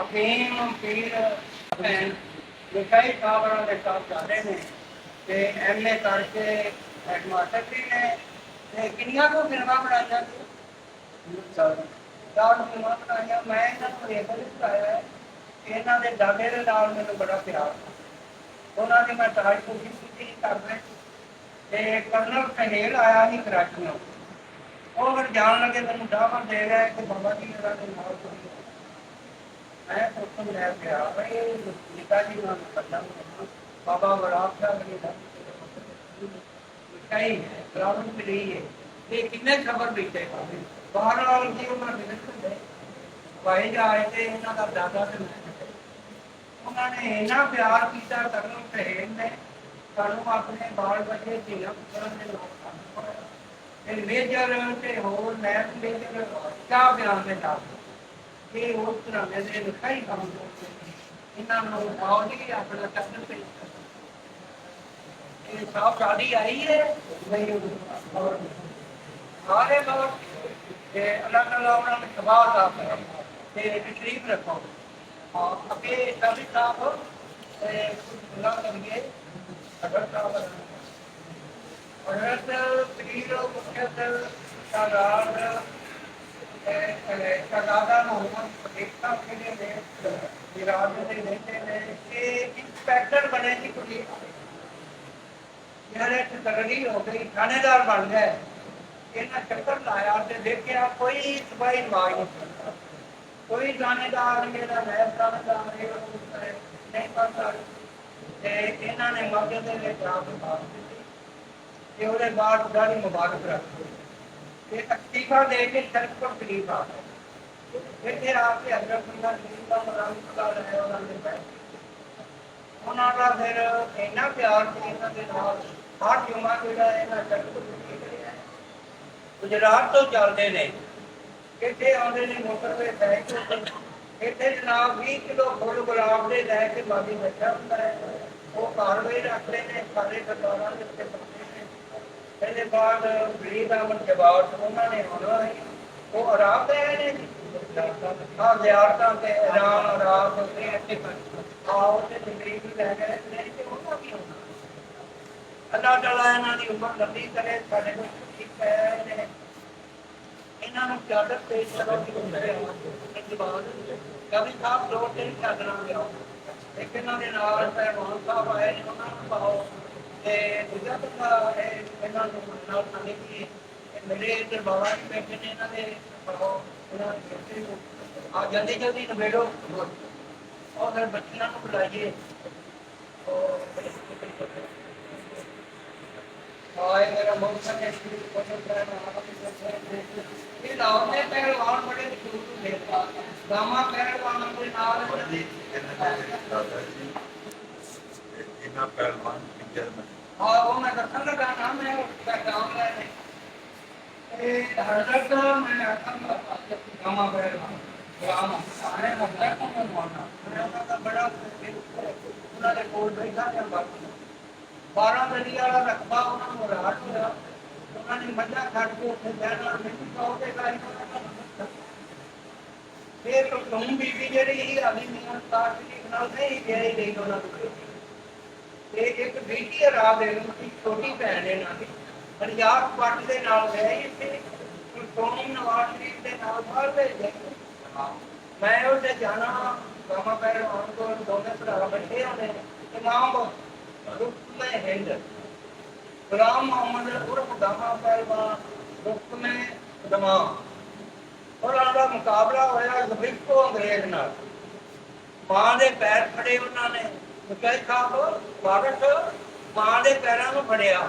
ਅਫੀਮ ਪੀਰ ਭੈਣ ਲਿਖਾਈ ਕਾਬਰਾਂ ਦੇ ਕੰਮ ਜਾਂਦੇ ਨੇ ਤੇ ਐਮਏ ਕਰਕੇ ਹੈਡਮਾਸਟਰ ਵੀ ਨੇ ਤੇ ਕਿੰਨੀਆਂ ਕੁ ਫਿਲਮਾਂ ਬਣਾਈਆਂ ਚਾਰ ਫਿਲਮਾਂ ਬਣਾਈਆਂ। ਮੈਂ ਇਹਨਾਂ ਨੂੰ ਵੇਖ ਨਹੀਂ ਪਾਇਆ। ਇਹਨਾਂ ਦੇ ਦਾਦੇ ਦੇ ਨਾਲ ਮੈਨੂੰ ਬੜਾ ਪਿਆਰ ਉਹਨਾਂ ਦੀ ਮੈਂ ਤਾਰੀਫ ਕੀਤੀ ਕਰਦੇ ਤੇ ਕਰਨਲ ਕਹੇਲ ਆਇਆ ਸੀ ਕਰਾਚੀਓਂ। ਉਹ ਫਿਰ ਜਾਣ ਲੱਗੇ ਮੈਨੂੰ ਦਾਅਵਾ ਦੇ ਰਿਹਾ ਕਿ ਬਾਬਾ ਜੀ ਮੇਰਾ ਦੇ ਨਾਲ ਮੈਂ ਉੱਥੋਂ ਲੈ ਕੇ ਆ ਬਈ ਪਿਤਾ ਜੀ ਨਾਲ ਕਰਨਾ ਬਾਬਾ ਵਰਾਬ ਸਾਹਿਬ ਜੀ ਦਾ ਕਈ ਪ੍ਰਾਪਤ ਮਿਲੀ ਹੈ। ਇਹ ਕਿੰਨੇ ਖਬਰ ਦਿੱਤੇ ਬਾਹਰ ਵਾਲ ਜੀ ਉਹਨਾਂ ਦੇ ਹੁੰਦੇ ਭਾਈ ਜਾਏ ਤੇ ਇਹਨਾਂ ਦਾ ਦਾਦਾ ਤੇ ਉਹਨਾਂ ਨੇ ਇੰਨਾ ਪਿਆਰ ਕੀਤਾ ਕਰਨਲ ਕਹੇਲ ਨੇ ਸਾਨੂੰ ਆਪਣੇ ਬਾਲ ਬੱਚੇ ਧੀਆਂ ਪੁੱਤਰਾਂ ਦੇ ਨਾਲ ਤੇ ਮੇਜਰ ਤੇ ਹੋਰ ਨੈਬ ਮੇਜਰ ਕਿਆ ਬਿਆਨ ਦੇ ਨਾਲ ਇਹ ਉਸ ਤਰ੍ਹਾਂ ਦੇ ਲਿਖਾਈ ਕੰਮ ਇਹਨਾਂ ਨੂੰ ਬਹੁਤ ਹੀ ਆਪਣਾ ਕਰਨ ਪਈ ਇਹ ਸਾਫ ਸ਼ਾਦੀ ਆਈ ਹੈ ਨਹੀਂ ਸਾਰੇ ਲੋਕ ਤੇ ਅਲੱਗ ਅਲੱਗ ਉਹਨਾਂ ਨੂੰ ਸਵਾਲ ਦਾ ਤੇ ਤਕਲੀਫ ਰੱਖੋ ਅੱਗੇ ਕਾਫੀ ਸਾਫ ਤੇ ਨਾ ਕਰੀਏ ਅਗਰ ਸਾਫ ਔਰਤ ਪੀਰ ਮੁਖਤ ਸਾਰਾਰ ਸ਼ਹਜ਼ਾਦਾ ਮੁਹੰਮਦ ਪਟੇਕਾ ਕਿਹੜੇ ਨੇ ਵਿਰਾਜ ਦੇ ਰਹਿੰਦੇ ਨੇ ਇਹ ਇੰਸਪੈਕਟਰ ਬਣੇ ਸੀ ਕੁੜੀ ਯਾਰ ਇੱਕ ਤਗੜੀ ਹੋ ਗਈ ਥਾਣੇਦਾਰ ਬਣ ਗਏ। ਇਹਨਾਂ ਚੱਕਰ ਲਾਇਆ ਤੇ ਦੇਖਿਆ ਕੋਈ ਸਬਾਈ ਮਾਰ ਕੋਈ ਥਾਣੇਦਾਰ ਮੇਰਾ ਨੈਬ ਥਾਣੇਦਾਰ ਨਹੀਂ ਪਤਾ ਤੇ ਇਹਨਾਂ ਨੇ ਮੌਕੇ ਦੇ ਲਈ ਜਵਾਬ ਦਿੱਤੀ ਤੇ ਉਹਦੇ ਬਾਅਦ ਦਾੜੀ ਮੁਬਾਰਕ ਰੱਖੀ ਤੇ ਅਸਤੀਫਾ ਦੇ ਕੇ ਸੜਕ ਪਰ ਗਰੀਬ ਆ ਇੱਥੇ ਆ ਕੇ ਹਜ਼ਰਤ ਦਾ ਗਰੀਬ ਦਾ ਮਰਾਮ ਕਰ ਰਿਹਾ ਉਹਨਾਂ ਦਾ ਫਿਰ ਇੰਨਾ ਪਿਆਰ ਸੀ ਇਹਨਾਂ ਦੇ ਨਾਲ ਹਰ ਜੁਮਾ ਜਿਹੜਾ ਇਹਨਾਂ ਸੜਕ ਤੋਂ ਕਰਿਆ ਗੁਜਰਾਤ ਤੋਂ ਚੱਲਦੇ ਨੇ ਇੱਥੇ ਆਉਂਦੇ ਨੇ ਮੋਟਰਵੇ ਸਾਈਕਲ ਇੱਥੇ ਜਨਾਬ 20 ਕਿਲੋ ਫੁੱਲ ਗੁਲਾਬ ਦੇ ਲੈ ਕੇ ਬਾਗੀ ਬੈਠਾ ਹੁੰਦਾ ਹੈ ਉਹ ਕਾਰਵਾਈ ਰੱਖਦੇ ਨੇ ਸਾਰੇ ਸਰਕਾਰਾਂ ਦੇ ਉੱਤੇ ਇਹਦੇ ਬਾਅਦ ਗਰੀਬ ਅਹਿਮਦ ਜਵਾਬ ਉਹਨਾਂ ਨੇ ਆਉਣਾ ਹੈ ਉਹ ਆਰਾਮ ਦੇ ਨੇ ਆ ਜ਼ਿਆਰਤਾਂ ਤੇ ਇਰਾਨ ਆਰਾਮ ਤੇ ਇੱਥੇ ਆਓ ਤੇ ਗਰੀਬ ਲੈ ਗਏ ਨਹੀਂ ਤੇ ਉਹਨਾਂ ਕੀ ਹੋਣਾ ਅੱਲਾਹ ਤਾਲਾ ਇਹਨਾਂ ਦੀ ਉਮਰ ਲੰਬੀ ਕਰੇ ਸਾਡੇ ਕੋਲ ਠੀਕ ਹੈ ਨੇ ਇਹਨਾਂ ਨੂੰ ਚਾਦਰ ਤੇ ਚਲੋ ਕਿ ਹੁੰਦੇ ਆ ਬਾਅਦ ਕभी ਸਾਹਿਬ ਲੋੜ ਤੇ ਚਾਦਰਾਂ ਲਿਆਓ ਇੱਕ ਇਹਨਾਂ ਦੇ ਨਾਲ ਪਹਿਲਵਾਨ ਸਾਹਿਬ ਆਏ ਨੇ ਉਹਨਾਂ ਨੂੰ ਪਾਓ ਤੇ ਦੂਜਾ ਬੰਦਾ ਇਹਨਾਂ ਨੂੰ ਨਾਲ ਖਾਣੇ ਕਿ ਮੇਰੇ ਇੱਧਰ ਬਾਬਾ ਜੀ ਬੈਠੇ ਨੇ ਇਹਨਾਂ ਦੇ ਆ ਜਲਦੀ ਜਲਦੀ ਨਵੇੜੋ ਔਰ ਫਿਰ ਬੱਚਿਆਂ ਨੂੰ ਬੁਲਾਈਏ ਆਏ ਮੇਰਾ ਮੌਕਾ ਹੈ ਇਹ ਲਾਉ ਨੇ ਪਹਿਲਵਾਨ ਬੜੇ ਸ਼ੁਰੂ ਤੋਂ ਦੇਖਦਾ ਗਾਮਾ ਪਹਿਲਵਾਨ ਦੇ ਨਾਲ ਇਹਨਾਂ ਪਹਿਲਵਾਨ ਪਿਕਚਰ में ਉਹ ਮੈਂ ਦੱਸਣ ਲੱਗਾ ਨਾ ਮੈਂ उसका काम है ਇਹ ਹਜ਼ਰਤ ਮੈਂ ਆਖਾਂ ਗਾਮਾ ਪਹਿਲਵਾਨ ਗਾਮਾ ਸਾਰੇ ਮੁੱਦਾ ਕੋਲ ਮਾਰਨਾ ਉਹਨਾਂ ਦਾ ਬੜਾ ਉਹਨਾਂ ਦੇ ਕੋਲ ਬੈਠਾ ਹੈ 12 ਦਰੀ ਵਾਲਾ ਰਕਬਾ ਉਹਨਾਂ ਨੂੰ ਰਾਤ ਹੋਇਆ ਉਹਨਾਂ ਨੇ ਮੱਝਾਂ ਛੱਡ ਕੇ ਉੱਥੇ ਬਹਿਣਾ ਨਹੀਂ ਕਹੋਗੇ ਗਾਈ ਇਹ ਤਾਂ ਤੁਮ ਬੀਬੀ ਜਿਹੜੀ ਅਲੀ ਮੀਆਂ ਸਾਹਿਬ ਨਾਲ ਨਹੀਂ ਗਈ ਨਹੀਂ ਉਹਨਾਂ ਨੂੰ ਤੇ ਇੱਕ ਬੇਟੀ ਰਾਤ ਦੇ ਨੂੰ ਛੋਟੀ ਭੈਣ ਇਹਨਾਂ ਦੀ ਪੰਜਾਬ ਪੱਟ ਦੇ ਨਾਲ ਗਏ ਇੱਥੇ ਸੋਨੀ ਨਵਾਜ਼ ਸ਼ਰੀਫ ਦੇ ਨਾਲ ਬਾਹਰ ਭੇਜੇ ਮੈਂ ਉਹਦੇ ਜਾਣਾ ਗਾਮਾ ਪਹਿਲਵਾਨ ਕੋਲ ਦੋਨੇ ਭਰਾ ਬੈਠੇ ਹੋਣੇ ਇਮਾਮ रुक्म हिंद गुलाम मोहम्मद उर्फ गामा पहलवान रुक्म दमाम और उनका मुकाबला होया लबिको अंग्रेज नाल मां दे पैर फड़े उन्होंने मुकई खाब भारत मां दे पैरों में फड़िया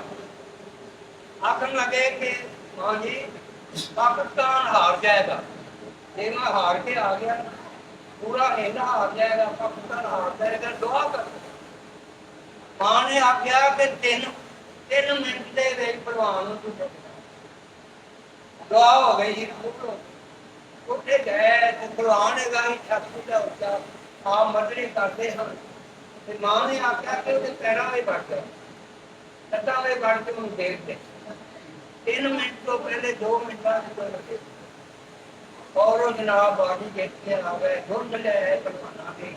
आखन लगे कि मां जी पाकिस्तान हार जाएगा जे मैं हार के आ गया पूरा हिंद हार जाएगा पाकिस्तान हार जाएगा दुआ कर मां ने आख्या कि तीन मिनट के भगवान दुआ हो गई उठे गए भगवान छत उच्चा आप मदरी करते हैं मां ने आख्या कि पैरों में बढ़ गया लत्तां में बढ़ के मुझे देखते 3 मिनट तो पहले 2 मिनट बाद और ਉਹ ਜਨਾਬ ਬਾਜੀ ਦੇਖੇ ਆਵੇ ਧੁੰਦ ਲੈ ਪਰਵਾਨਾ ਦੇ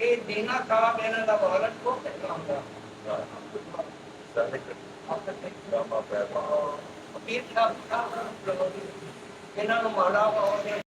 ਇਹ ਦੇਣਾ ਸਾਹਿਬ ਇਹਨਾਂ ਦਾ ਵਾਲਨ ਕੋ ਕੰਮ ਦਾ ਇਹਨਾਂ ਨੂੰ ਮਾੜਾ ਪਾਉਂਦੇ